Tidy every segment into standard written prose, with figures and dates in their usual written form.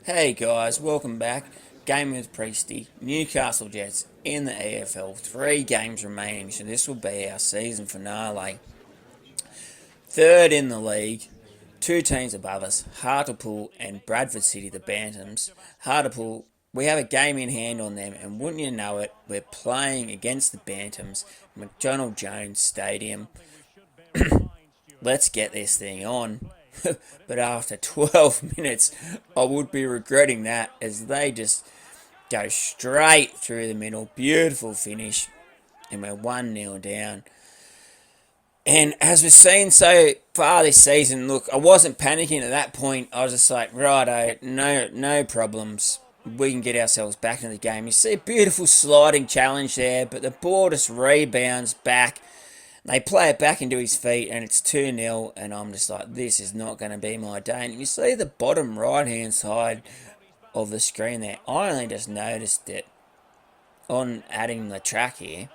Hey guys, welcome back. Game with Priesty, Newcastle Jets in the EFL. 3 games remaining, so this will be our season finale. Third in the league, 2 teams above us, Hartlepool and Bradford City, the Bantams. Hartlepool, we have a game in hand on them, and wouldn't you know it, we're playing against the Bantams, McDonald Jones Stadium. Let's get this thing on. But after 12 minutes, I would be regretting that as they just go straight through the middle. Beautiful finish. And we're 1-0 down. And as we've seen so far this season, look, I wasn't panicking at that point. I was just like, righto, no problems. We can get ourselves back into the game. You see a beautiful sliding challenge there, but the ball just rebounds back. They play it back into his feet, and it's 2-0, and I'm just like, this is not going to be my day. And you see the bottom right-hand side of the screen there. I only just noticed it on adding the track here,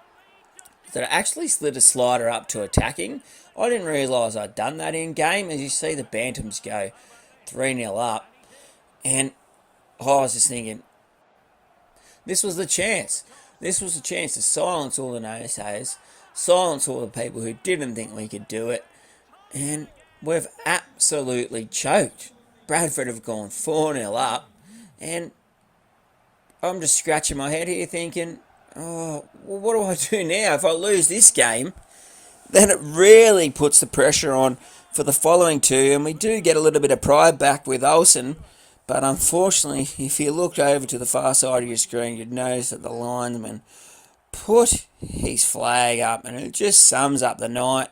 that I actually slid a slider up to attacking. I didn't realise I'd done that in-game. As you see the Bantams go 3-0 up, and I was just thinking, this was the chance. This was the chance to silence all the naysayers, silence all the people who didn't think we could do it, and we've absolutely choked. Bradford have gone 4-0 up, and I'm just scratching my head here thinking, oh, well, what do I do now? If I lose this game, then it really puts the pressure on for the following 2, and we do get a little bit of pride back with Olsen. But unfortunately, if you looked over to the far side of your screen, you'd notice that the linesman put his flag up, and it just sums up the night.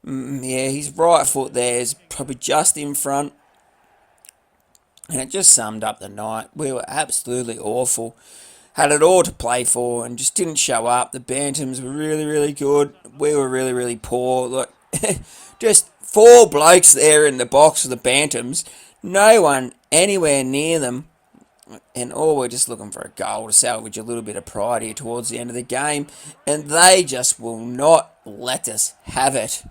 Yeah, his right foot there is probably just in front, and it just summed up the night. We were absolutely awful. Had it all to play for and just didn't show up. The Bantams were really, really good. We were really, really poor. Look, just 4 blokes there in the box of the Bantams. No one anywhere near them. And all we're just looking for a goal to salvage a little bit of pride here towards the end of the game. And they just will not let us have it.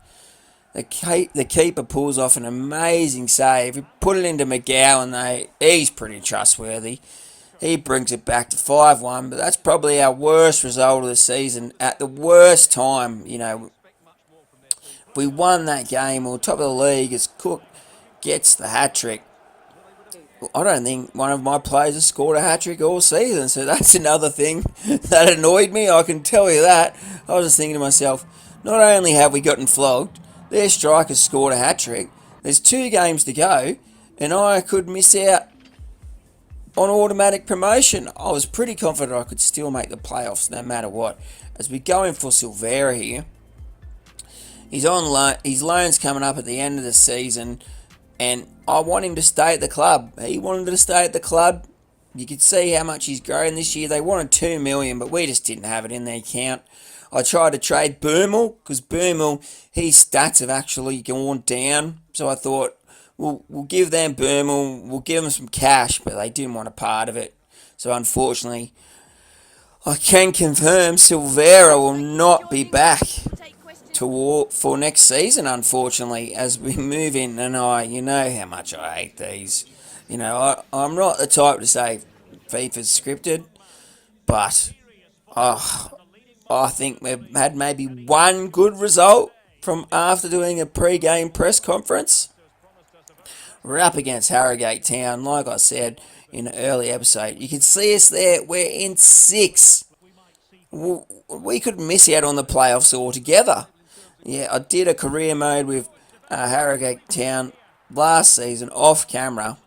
The keeper pulls off an amazing save. He put it into McGowan. He's pretty trustworthy. He brings it back to 5-1, but that's probably our worst result of the season at the worst time. You know, if we won that game, or top of the league as Cook gets the hat-trick. I don't think one of my players has scored a hat-trick all season, so that's another thing that annoyed me, I can tell you that. I was just thinking to myself, not only have we gotten flogged, their striker's scored a hat-trick, there's 2 games to go, and I could miss out on automatic promotion. I was pretty confident I could still make the playoffs no matter what. As we go in for Silvera here, he's on loan. His loan's coming up at the end of the season, and I want him to stay at the club. He wanted to stay at the club. You could see how much he's grown this year. They wanted 2 million, but we just didn't have it in their account. I tried to trade Boomel because Boomel, his stats have actually gone down. So I thought, we'll give them Boomel, we'll give them some cash, but they didn't want a part of it. So unfortunately, I can confirm Silvera will not be back for next season, unfortunately, as we move in. And you know how much I hate these. You know, I'm not the type to say FIFA's scripted, but I think we've had maybe one good result from after doing a pre-game press conference. We're up against Harrogate Town, like I said in an early episode. You can see us there. We're in 6. We could miss out on the playoffs altogether. Yeah, I did a career mode with Harrogate Town last season off camera,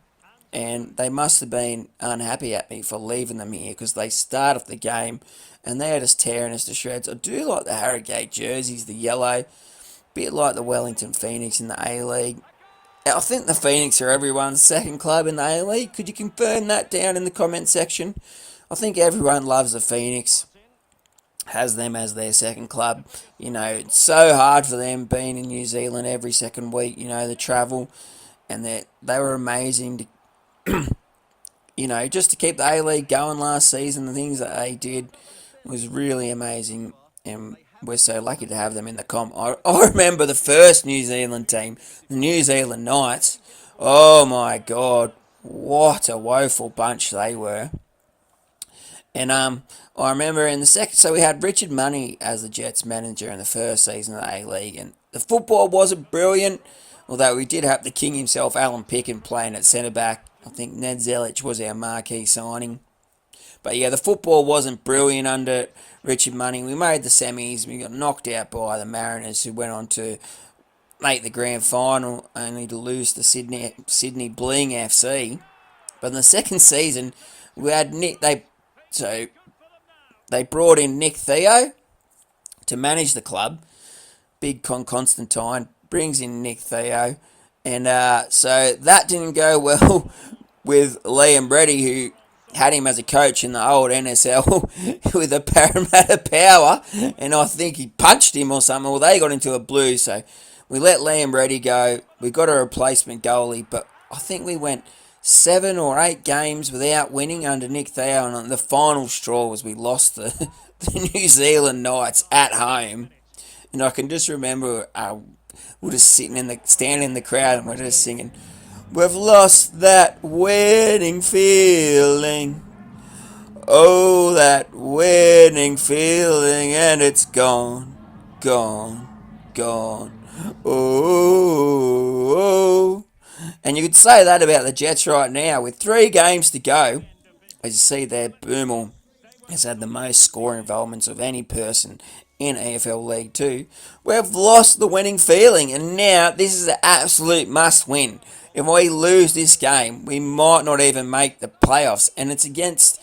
and they must have been unhappy at me for leaving them here because they started the game and they're just tearing us to shreds. I do like the Harrogate jerseys, the yellow, bit like the Wellington Phoenix in the A-League. I think the Phoenix are everyone's second club in the A-League. Could you confirm that down in the comment section? I think everyone loves the Phoenix, has them as their second club. You know, it's so hard for them being in New Zealand every second week, you know, the travel. And they were amazing to, you know, just to keep the A-League going last season. The things that they did was really amazing. And we're so lucky to have them in the comp. I remember the first New Zealand team, the New Zealand Knights. Oh my God. What a woeful bunch they were. And I remember in the second, so we had Richard Money as the Jets manager in the first season of the A-League, and the football wasn't brilliant, although we did have the king himself, Alan Picken, playing at centre back. I think Ned Zelic was our marquee signing. But yeah, the football wasn't brilliant under Richard Money. We made the semis. We got knocked out by the Mariners, who went on to make the grand final, only to lose to Sydney Bling FC. But in the second season, we had they brought in Nick Theo to manage the club. Big Constantine brings in Nick Theo, and so that didn't go well with Liam Reddy, who had him as a coach in the old NSL with a Parramatta Power, and I think he punched him or something. Well, they got into a blue, so we let Liam Reddy go. We got a replacement goalie, but I think we went 7 or 8 games without winning under Nick Theo, and the final straw was we lost the New Zealand Knights at home. And I can just remember we're just standing in the crowd, and we're just singing, "We've lost that winning feeling. Oh, that winning feeling, and it's gone, gone, gone. Oh." And you could say that about the Jets right now. With 3 games to go, as you see there, Boomel has had the most score involvements of any person in EFL League 2. We've lost the winning feeling, and now this is an absolute must-win. If we lose this game, we might not even make the playoffs, and it's against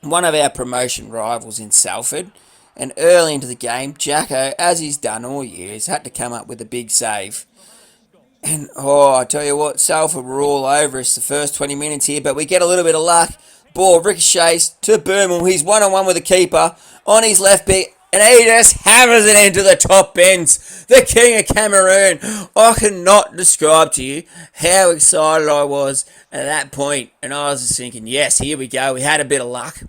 one of our promotion rivals in Salford. And early into the game, Jacko, as he's done all years, had to come up with a big save. And, I tell you what, Salford were all over us the first 20 minutes here, but we get a little bit of luck. Ball ricochets to Boomel. He's one-on-one with the keeper on his left beat, and he just hammers it into the top bins. The King of Cameroon. I cannot describe to you how excited I was at that point. And I was just thinking, yes, here we go. We had a bit of luck.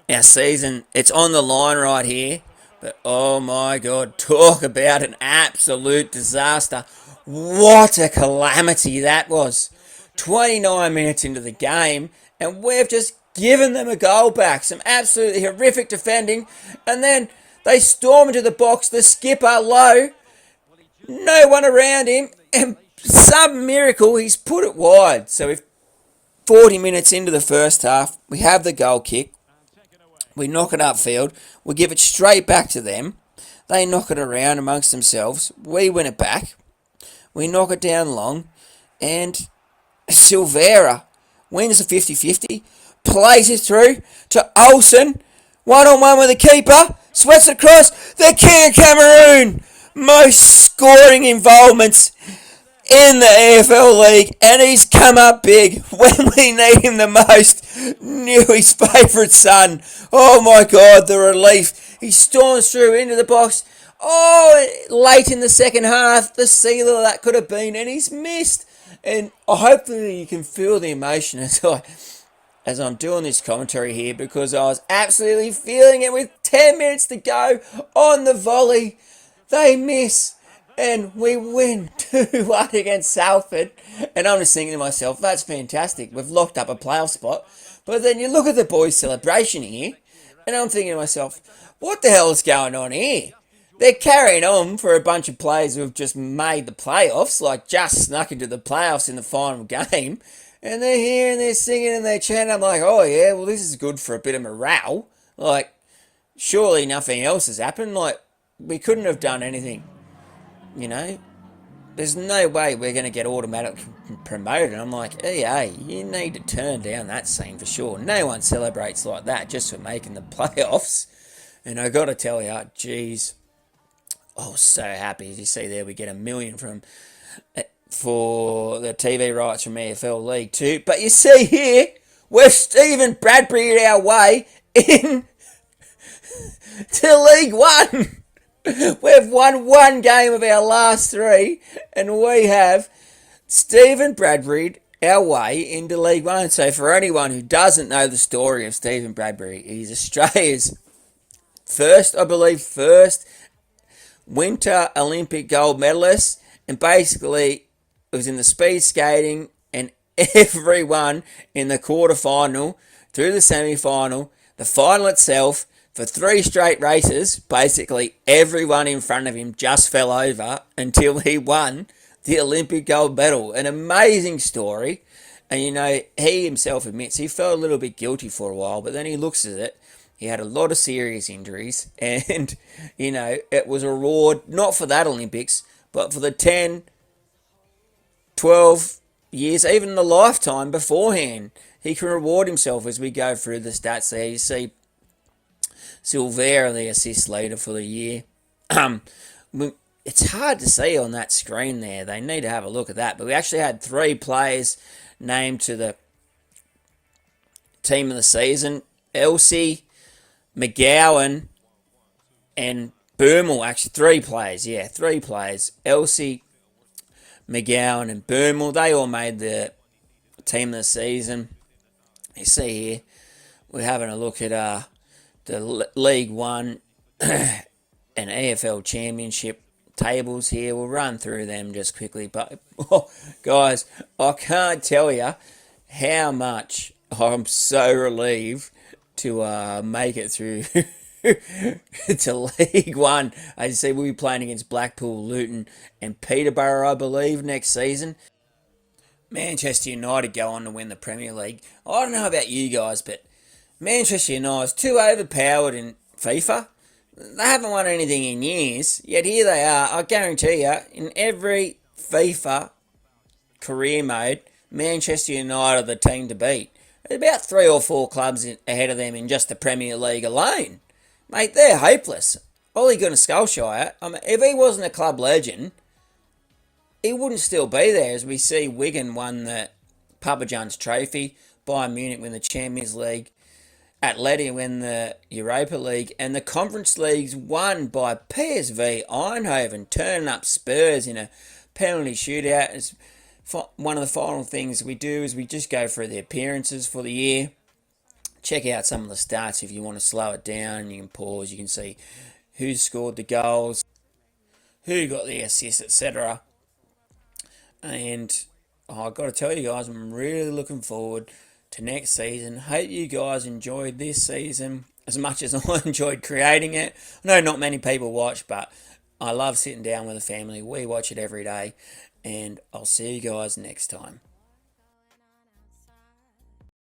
Our season, it's on the line right here. But, oh my God, talk about an absolute disaster. What a calamity that was. 29 minutes into the game, and we've just given them a goal back. Some absolutely horrific defending, and then they storm into the box, the skipper low, no one around him, and some miracle he's put it wide. So if 40 minutes into the first half, we have the goal kick, we knock it upfield, we give it straight back to them, they knock it around amongst themselves, we win it back, we knock it down long, and Silvera wins the 50-50, plays it through to Olsen, one-on-one with the keeper, sweats across, the King of Cameroon, most scoring involvements in the EFL League, and he's come up big when we need him the most. Knew his favourite son. Oh my God, the relief. He storms through into the box. Oh, late in the second half, the sealer that could have been, and he's missed. And hopefully you can feel the emotion as I'm doing this commentary here, because I was absolutely feeling it with 10 minutes to go on the volley. They miss. And we win 2-1 against Salford. And I'm just thinking to myself, that's fantastic. We've locked up a playoff spot. But then you look at the boys' celebration here, and I'm thinking to myself, what the hell is going on here? They're carrying on for a bunch of players who have just made the playoffs, like just snuck into the playoffs in the final game. And they're here and they're singing and they're chanting. I'm like, oh yeah, well this is good for a bit of morale. Like, surely nothing else has happened. Like, we couldn't have done anything. You know, there's no way we're going to get automatically promoted. I'm like, EA, you need to turn down that scene for sure. No one celebrates like that just for making the playoffs. And I got to tell you, geez, I was so happy. As you see there, we get $1 million for the TV rights from EFL League 2. But you see here, we're Stephen Bradbury our way in to League 1. We've won 1 game of our last 3, and we have Stephen Bradbury our way into League 1. So for anyone who doesn't know the story of Stephen Bradbury, he's Australia's first Winter Olympic gold medalist, and basically was in the speed skating, and everyone in the quarterfinal, through the semi-final, the final itself, for 3 straight races, basically everyone in front of him just fell over until he won the Olympic gold medal. An amazing story. And he himself admits he felt a little bit guilty for a while, but then he looks at it. He had a lot of serious injuries, and it was a reward not for that Olympics, but for the 10, 12 years, even the lifetime beforehand. He can reward himself as we go through the stats there. You see Silvera, the assist leader for the year. It's hard to see on that screen there. They need to have a look at that. But we actually had 3 players named to the team of the season. Elsie, McGowan, and Burmel. Actually, 3 players. Yeah, 3 players. Elsie, McGowan, and Burmel. They all made the team of the season. You see here, we're having a look at the League One and EFL Championship tables here. We'll run through them just quickly. But, guys, I can't tell you how much I'm so relieved to make it through to League One. As you see, we'll be playing against Blackpool, Luton, and Peterborough, I believe, next season. Manchester United go on to win the Premier League. I don't know about you guys, but Manchester United's too overpowered in FIFA. They haven't won anything in years, yet here they are. I guarantee you, in every FIFA career mode, Manchester United are the team to beat. There's about 3 or 4 clubs ahead of them in just the Premier League alone. Mate, they're hopeless. Ole Gunnar Solskjaer, if he wasn't a club legend, he wouldn't still be there. As we see, Wigan won the Papa John's Trophy, Bayern Munich win the Champions League, Atleti win the Europa League, and the Conference League's won by PSV Eindhoven, turning up Spurs in a penalty shootout. It's one of the final things we do is we just go through the appearances for the year. Check out some of the stats if you want to slow it down. You can pause. You can see who scored the goals, who got the assists, etc. And I've got to tell you guys, I'm really looking forward to next season. Hope you guys enjoyed this season as much as I enjoyed creating it. I know not many people watch, but I love sitting down with the family. We watch it every day. And I'll see you guys next time.